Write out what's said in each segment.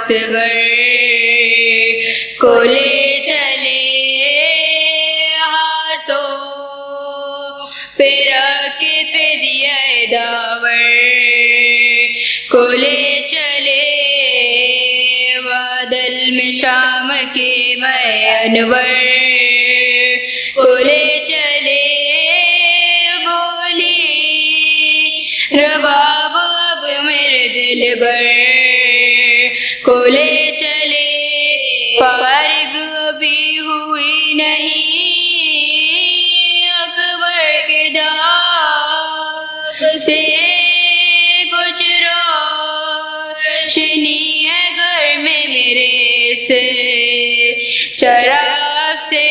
اصغر کو لے چلے ہاتھوں پہ رکھ پہ دیا داور کو لے چلے بادل میں شام کے میں انور کو لے چلے بولی رباب اب میرے دل بر کو لے چلے فارغ ابھی ہوئی نہیں اکبر کے داغ سے کچھ روشنی ہے گھر میں میرے سے چراغ سے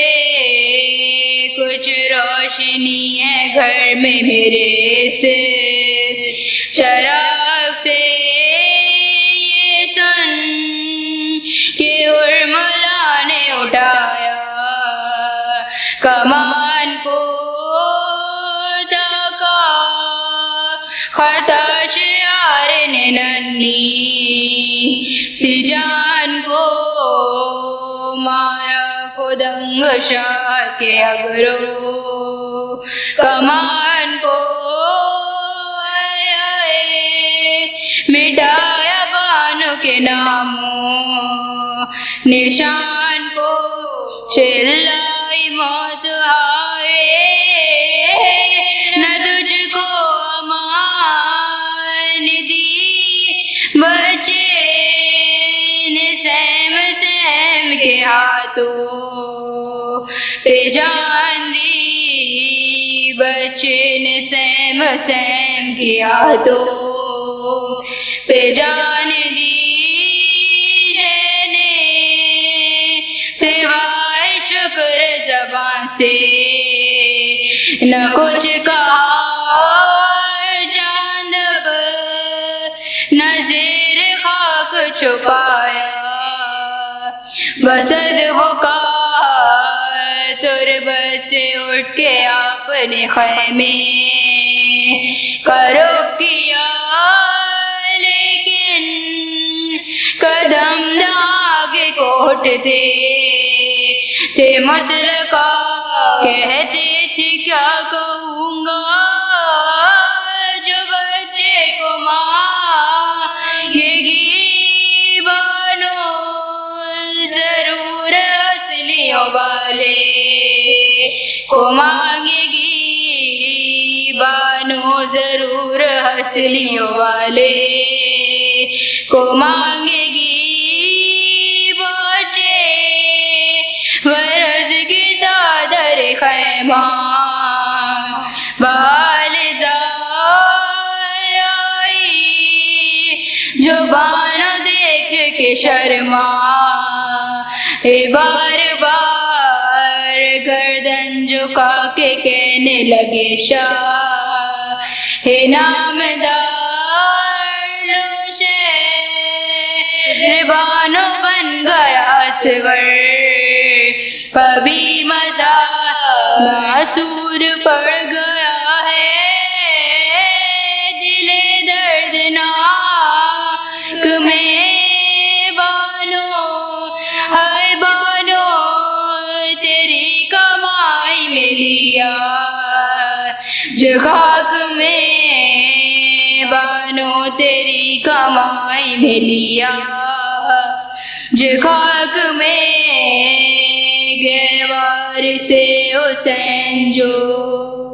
کچھ روشنی ہے گھر میں میرے سے چراغ سے یہ سن کہ ارملا نے اٹھایا کمان کو تاکا خطا شعار نے ننھی سی جان کو مارا خودنگ شاہ کے ابرو کمان کو مٹایا بانوں کے ناموں نشان کو چلائی موت آئے نہ تجھ کو امان دی بچے نے سیم سیم کے ہاتھوں پہ جان دی بچے نے سیم سیم کے ہاتھوں پہ جان دی جینے سوائے شکر زبان سے نہ کچھ کہا چاند نہ زیر خاک چھپایا بسد بکا تربت سے اٹھ کے آپ نے خیمے کا رخ کیا لیکن قدم نہ آگے کو اٹھتے تھے مطلقہ کہتے تھے کیا کہوں گا جو بچے کو مانگے گی بانو ضرور اصلیوں والے کو مانگے گی بانو ضرور اصلیوں والے کو مانگے گی بچے ورز کی دادر خیمہ بال زارائی جو بانو دیکھ کے شرما بار بار گردن جھکا کے کہنے لگے شاہ نامدار نوشہر بانو بن گیا اصغر کبھی مزہ معصور پڑ گیا ہے دل دردناک میں بانو ہائے بانو تیری کمائی میں لیا جو خاک میں بانو تیری کمائی میں لیا جو خاک میں گہوار سے حسین جو